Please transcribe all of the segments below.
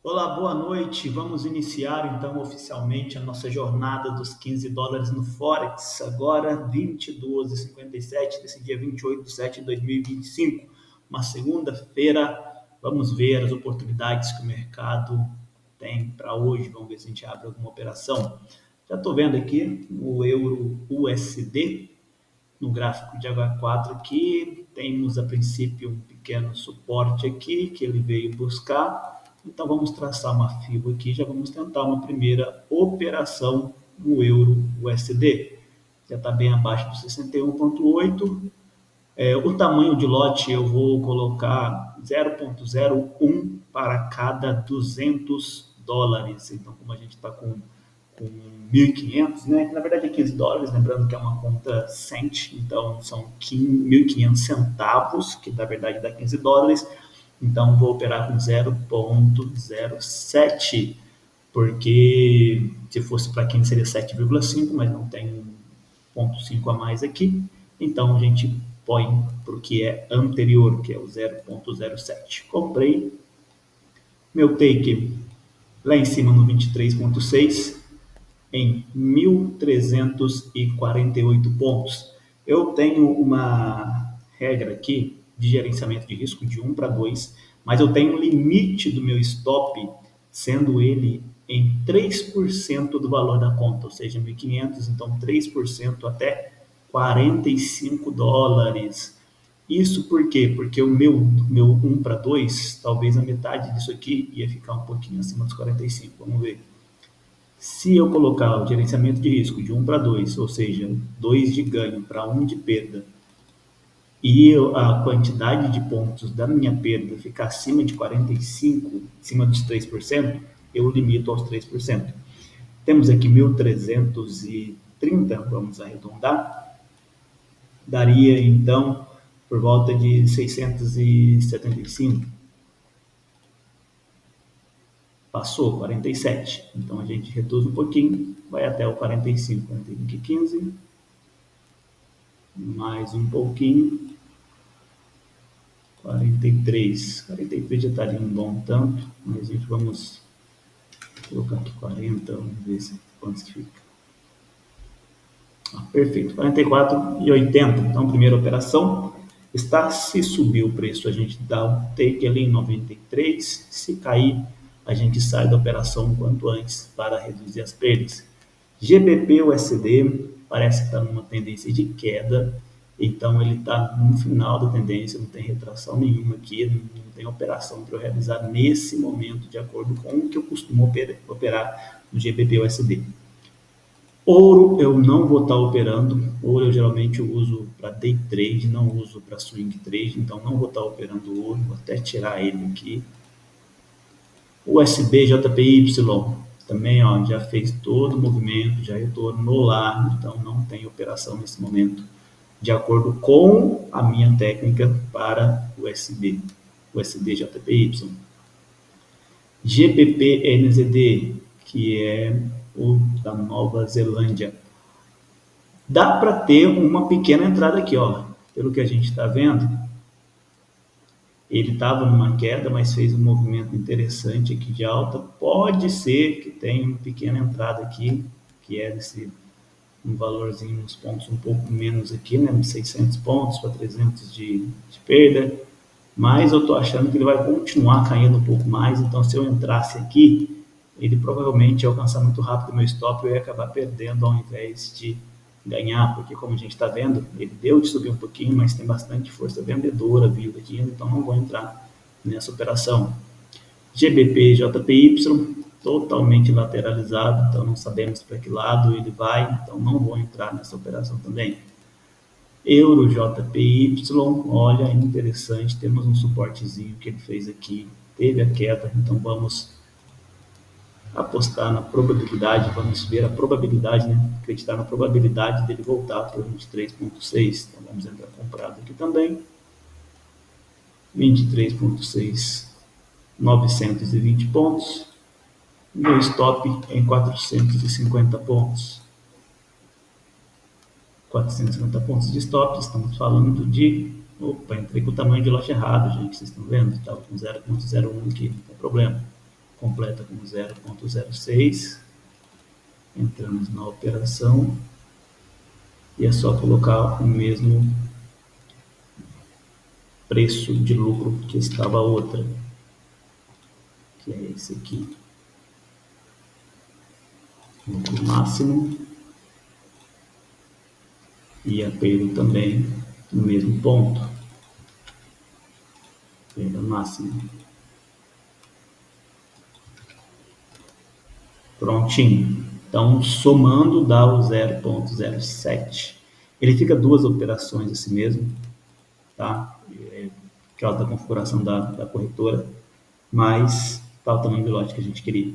Olá, boa noite. Vamos iniciar então oficialmente a nossa jornada dos 15 dólares no Forex, agora 22h57 desse dia 28 de 7 de 2025, uma segunda-feira. Vamos ver as oportunidades que o mercado tem para hoje. Vamos ver se a gente abre alguma operação. Já estou vendo aqui o euro USD no gráfico de H4 aqui, temos a princípio um pequeno suporte aqui que ele veio buscar. Então vamos traçar uma fibra aqui, já vamos tentar uma primeira operação no euro USD. Já está bem abaixo do 61,8. O tamanho de lote eu vou colocar 0,01 para cada 200 dólares. Então, como a gente está com 1.500, né? Na verdade é 15 dólares, lembrando que é uma conta cent, então são 1.500 centavos, que na verdade dá 15 dólares. Então, vou operar com 0,07, porque se fosse para 15 seria 7,5, mas não tem 0,5 a mais aqui. Então, a gente põe para o que é anterior, que é o 0,07. Comprei meu take lá em cima no 23,6 em 1.348 pontos. Eu tenho uma regra aqui de gerenciamento de risco de 1 para 2, mas eu tenho um limite do meu stop, sendo ele em 3% do valor da conta, ou seja, 1.500, então 3% até 45 dólares. Isso por quê? Porque o meu 1 para 2, talvez a metade disso aqui ia ficar um pouquinho acima dos 45, vamos ver. Se eu colocar o gerenciamento de risco de 1 para 2, ou seja, 2 de ganho para 1 de perda, e a quantidade de pontos da minha perda ficar acima de 45, acima dos 3%, eu limito aos 3%. Temos aqui 1.330, vamos arredondar, daria então por volta de 675. Passou 47, então a gente reduz um pouquinho, vai até o 45, 45 e 15, mais um pouquinho, 43 já estaria um bom tanto, mas a gente vamos colocar aqui 40, vamos ver quantos que fica. Perfeito, 44,80, então primeira operação. Se subir o preço, a gente dá um take ali em 93, se cair, a gente sai da operação o quanto antes para reduzir as perdas. GBP-USD parece que está numa tendência de queda, então ele está no final da tendência, não tem retração nenhuma aqui, não tem operação para eu realizar nesse momento, de acordo com o que eu costumo operar no GBP-USD. Ouro eu não vou estar operando, ouro eu geralmente uso para day trade, não uso para swing trade, então não vou estar operando ouro, vou até tirar ele aqui. USB JPY também já fez todo o movimento, já retornou lá, então não tem operação nesse momento, de acordo com a minha técnica para USB JPY. GBP-NZD, que é o da Nova Zelândia. Dá para ter uma pequena entrada aqui, pelo que a gente está vendo. Ele estava numa queda, mas fez um movimento interessante aqui de alta. Pode ser que tenha uma pequena entrada aqui, que é um valorzinho, uns pontos um pouco menos aqui, né? 600 pontos para 300 de perda. Mas eu estou achando que ele vai continuar caindo um pouco mais. Então, se eu entrasse aqui, ele provavelmente ia alcançar muito rápido o meu stop e eu ia acabar perdendo ao invés de ganhar, porque como a gente está vendo, ele deu de subir um pouquinho, mas tem bastante força vendedora vindo aqui, então não vou entrar nessa operação. GBP JPY, totalmente lateralizado, então não sabemos para que lado ele vai, então não vou entrar nessa operação também. Euro JPY, olha, interessante, temos um suportezinho que ele fez aqui, teve a queda, então vamos apostar na probabilidade, vamos ver a probabilidade, né? Acreditar na probabilidade dele voltar para 23,6. Então vamos entrar comprado aqui também. 23,6, 920 pontos. Meu stop em 450 pontos. 450 pontos de stop, estamos falando de... Opa, entrei com o tamanho de lote errado, gente, vocês estão vendo? Estava com 0,01 aqui, não tem problema. completa com 0,06. Entramos na operação e é só colocar o mesmo preço de lucro que estava a outra, que é esse aqui. Lucro máximo e a perda também no mesmo ponto. Perda máxima. Prontinho. Então, somando dá o 0,07. Ele fica duas operações assim mesmo, tá? Por causa da configuração da corretora, mas tá o tamanho do lote que a gente queria.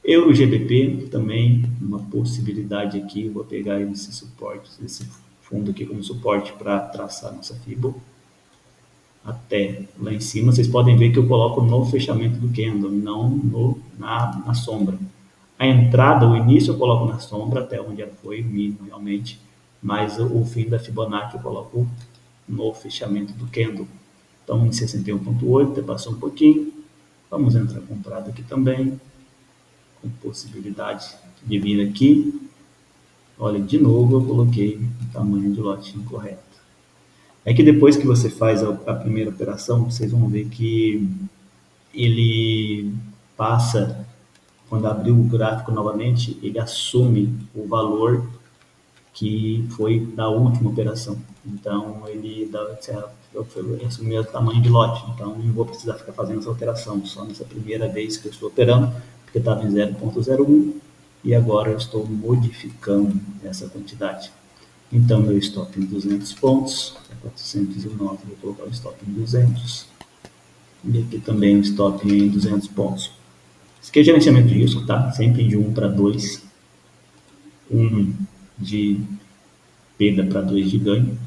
Euro GBP também, uma possibilidade aqui, vou pegar esse suporte, esse fundo aqui como suporte para traçar nossa Fibo até lá em cima. Vocês podem ver que eu coloco no fechamento do candle, não na sombra. A entrada, o início eu coloco na sombra, até onde foi o mínimo realmente, mas o fim da Fibonacci eu coloco no fechamento do candle. Então, em 61,8, passou um pouquinho. Vamos entrar comprado aqui também, com possibilidade de vir aqui. Olha, de novo eu coloquei o tamanho de lote incorreto. É que depois que você faz a primeira operação, vocês vão ver que ele passa, quando abrir o gráfico novamente, ele assume o valor que foi da última operação. Então, ele assumiu o tamanho de lote. Então, não vou precisar ficar fazendo essa alteração, só nessa primeira vez que eu estou operando, porque estava em 0,01 e agora eu estou modificando essa quantidade. Então, meu stop em 200 pontos, é 409, vou colocar o stop em 200. E aqui também o stop em 200 pontos. Isso aqui é gerenciamento de risco, tá? Sempre de 1 para 2. 1 de perda para 2 de ganho.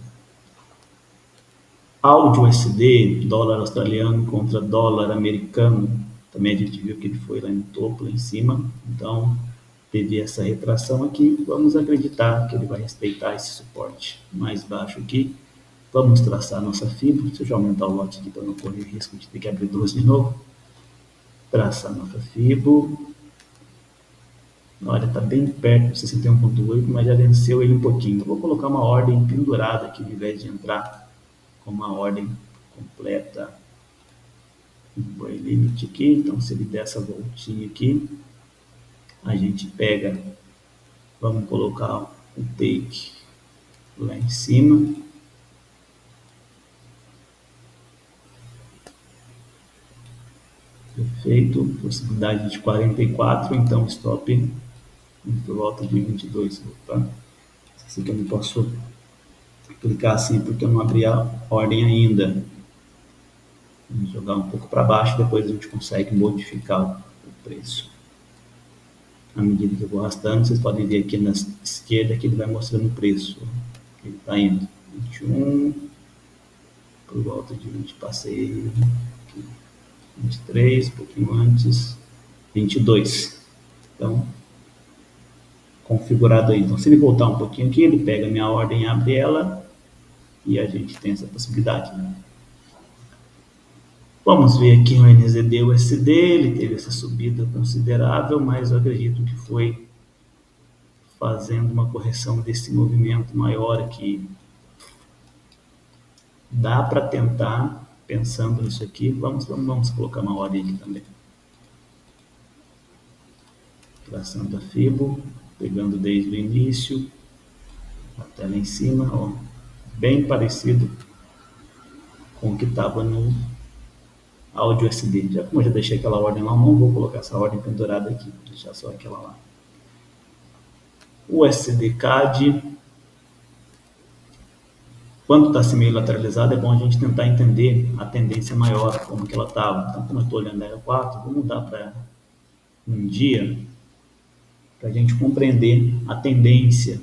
AUD USD, dólar australiano contra dólar americano. Também a gente viu que ele foi lá no topo, lá em cima. Então, teve essa retração aqui. Vamos acreditar que ele vai respeitar esse suporte mais baixo aqui. Vamos traçar a nossa fibra. Deixa eu já aumentar o lote aqui para não correr risco de ter que abrir duas de novo. Traçar a nossa fibra. Olha, está bem perto de 61,8, mas já venceu ele um pouquinho. Eu vou colocar uma ordem pendurada aqui, ao invés de entrar com uma ordem completa. Buy limit aqui, então se ele der essa voltinha aqui, a gente pega, vamos colocar o take lá em cima. Perfeito, possibilidade de 44, então stop por volta de 22. Opa, esqueci que eu não posso clicar assim porque eu não abri a ordem ainda. Vamos jogar um pouco para baixo, depois a gente consegue modificar o preço. À medida que eu vou arrastando, vocês podem ver aqui na esquerda que ele vai mostrando o preço. Ele está indo 21, por volta de 20, passei aqui, 23, um pouquinho antes, 22. Então, configurado aí. Então, se ele voltar um pouquinho aqui, ele pega a minha ordem, abre ela e a gente tem essa possibilidade, né? Vamos ver aqui o NZD USD, ele teve essa subida considerável, mas eu acredito que foi fazendo uma correção desse movimento maior aqui. Dá para tentar, pensando nisso aqui, vamos colocar uma ordem aqui também. Traçando a Fibo, pegando desde o início até lá em cima, ó, bem parecido com o que estava no AUD USD. Já como eu já deixei aquela ordem lá, não vou colocar essa ordem pendurada aqui, vou deixar só aquela lá. O USD CAD, quando está assim meio lateralizado, é bom a gente tentar entender a tendência maior, como que ela estava. Então, como eu estou olhando a 4, vou mudar para um dia, para a gente compreender a tendência.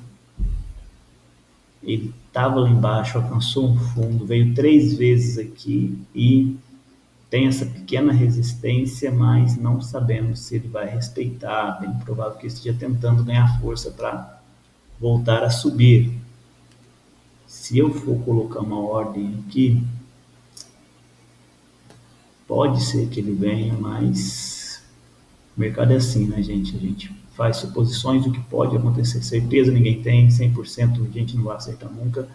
Ele estava lá embaixo, alcançou um fundo, veio 3 vezes aqui e tem essa pequena resistência, mas não sabemos se ele vai respeitar. Bem provável que esteja tentando ganhar força para voltar a subir. Se eu for colocar uma ordem aqui, pode ser que ele venha, mas O mercado é assim, né, gente? A gente faz suposições do que pode acontecer. Certeza ninguém tem, 100% a gente não vai acertar nunca,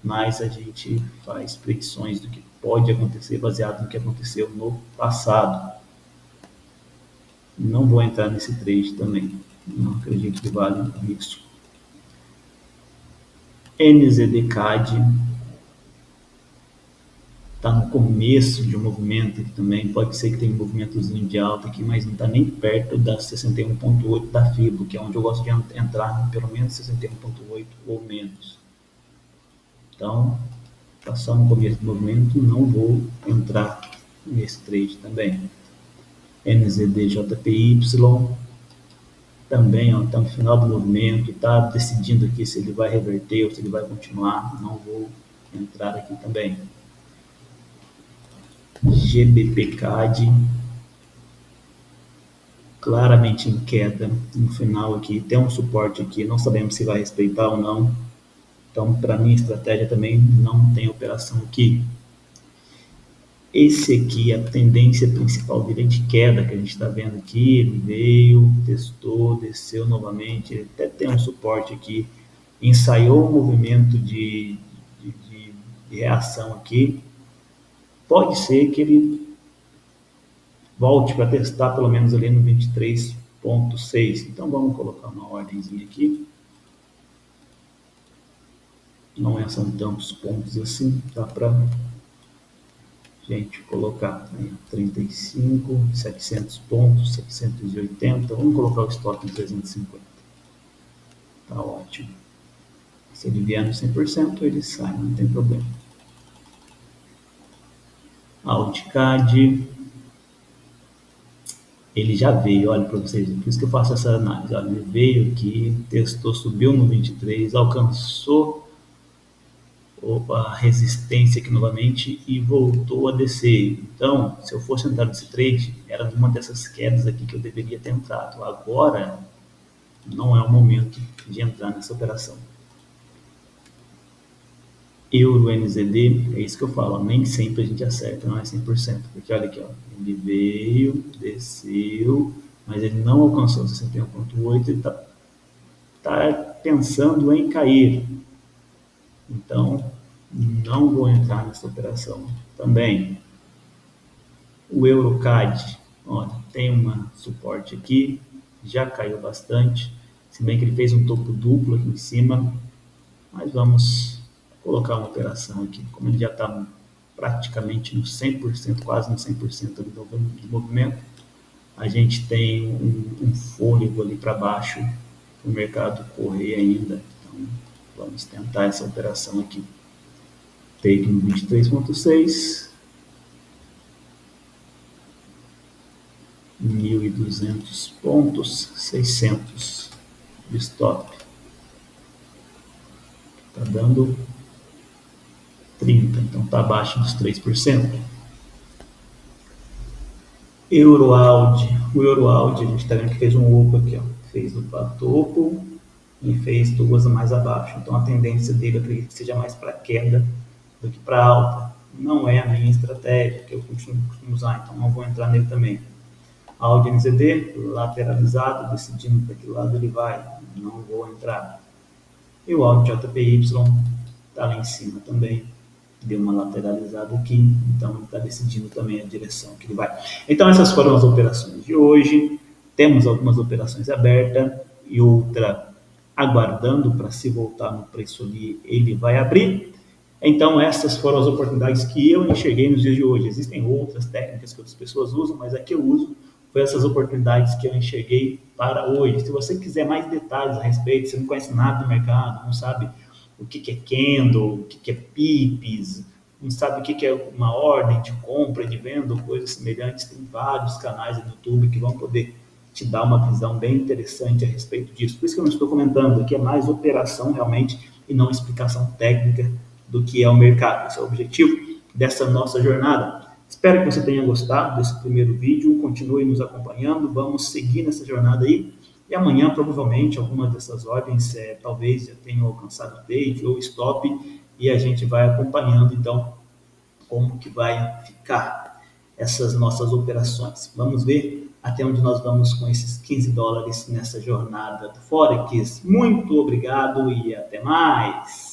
mas a gente faz predições do que pode acontecer baseado no que aconteceu no passado. Não vou entrar nesse trade também. Não acredito que vale isso. NZDCAD está no começo de um movimento aqui também. Pode ser que tenha um movimentozinho de alta aqui, mas não está nem perto da 61,8 da FIBO, que é onde eu gosto de entrar pelo menos 61,8 ou menos. Então, passar no começo do movimento, não vou entrar nesse trade também. NZDJPY também está no final do movimento, está decidindo aqui se ele vai reverter ou se ele vai continuar, não vou entrar aqui também. GBPCAD claramente em queda no final aqui, tem um suporte aqui, não sabemos se vai respeitar ou não, então para minha estratégia também não tem operação aqui. Esse aqui é a tendência principal dele de queda que a gente está vendo aqui, ele veio, testou, desceu novamente, ele até tem um suporte aqui, ensaiou um movimento de reação aqui, pode ser que ele volte para testar pelo menos ali no 23,6, então vamos colocar uma ordemzinha aqui, não são tantos pontos assim, dá para gente colocar aí, 35, 700 pontos, 780, vamos colocar o stop em 350, tá ótimo. Se ele vier no 100%, ele sai, não tem problema. AudiCAD, ele já veio, olha para vocês, por isso que eu faço essa análise, olha, ele veio aqui, testou, subiu no 23, alcançou a resistência aqui novamente e voltou a descer. Então, se eu fosse entrar nesse trade, era uma dessas quedas aqui que eu deveria ter entrado. Agora, não é o momento de entrar nessa operação. Euro NZD, é isso que eu falo, nem sempre a gente acerta, não é 100%, porque olha aqui, ó, ele veio, desceu, mas ele não alcançou 61,8, ele tá pensando em cair. Então, não vou entrar nessa operação também. O EuroCAD, olha, tem um suporte aqui, já caiu bastante, se bem que ele fez um topo duplo aqui em cima, mas vamos colocar uma operação aqui, como ele já está praticamente no 100%, quase no 100% do movimento, a gente tem um fôlego ali para baixo, o mercado correr ainda, então vamos tentar essa operação aqui. Take no 23,6, 1.200 pontos, 600 de stop, está dando 30, então está abaixo dos 3%. Euroaudi, o Euroaudi a gente está vendo que fez um oco aqui, ó, fez o topo e fez duas mais abaixo, então a tendência dele eu acredito que seja mais para queda do que para alta. Não é a minha estratégia que eu costumo usar, então não vou entrar nele também. Audi NZD, lateralizado, decidindo para que lado ele vai, não vou entrar. E o Audi JPY está lá em cima também, deu uma lateralizada aqui, então ele está decidindo também a direção que ele vai. Então essas foram as operações de hoje, temos algumas operações abertas e outra aguardando para se voltar no preço ali, ele vai abrir. Então essas foram as oportunidades que eu enxerguei nos dias de hoje. Existem outras técnicas que outras pessoas usam, mas a que eu uso foi essas oportunidades que eu enxerguei para hoje. Se você quiser mais detalhes a respeito, você não conhece nada do mercado, não sabe o que é candle, o que é pips, não sabe o que é uma ordem de compra, de venda, ou coisas semelhantes, tem vários canais no YouTube que vão poder te dar uma visão bem interessante a respeito disso. Por isso que eu não estou comentando, aqui é mais operação realmente e não explicação técnica do que é o mercado. Esse é o objetivo dessa nossa jornada. Espero que você tenha gostado desse primeiro vídeo, continue nos acompanhando, vamos seguir nessa jornada aí. E amanhã, provavelmente, algumas dessas ordens talvez já tenham alcançado take ou stop e a gente vai acompanhando, então, como que vai ficar. essas nossas operações. Vamos ver até onde nós vamos com esses 15 dólares nessa jornada do Forex. Muito obrigado e até mais!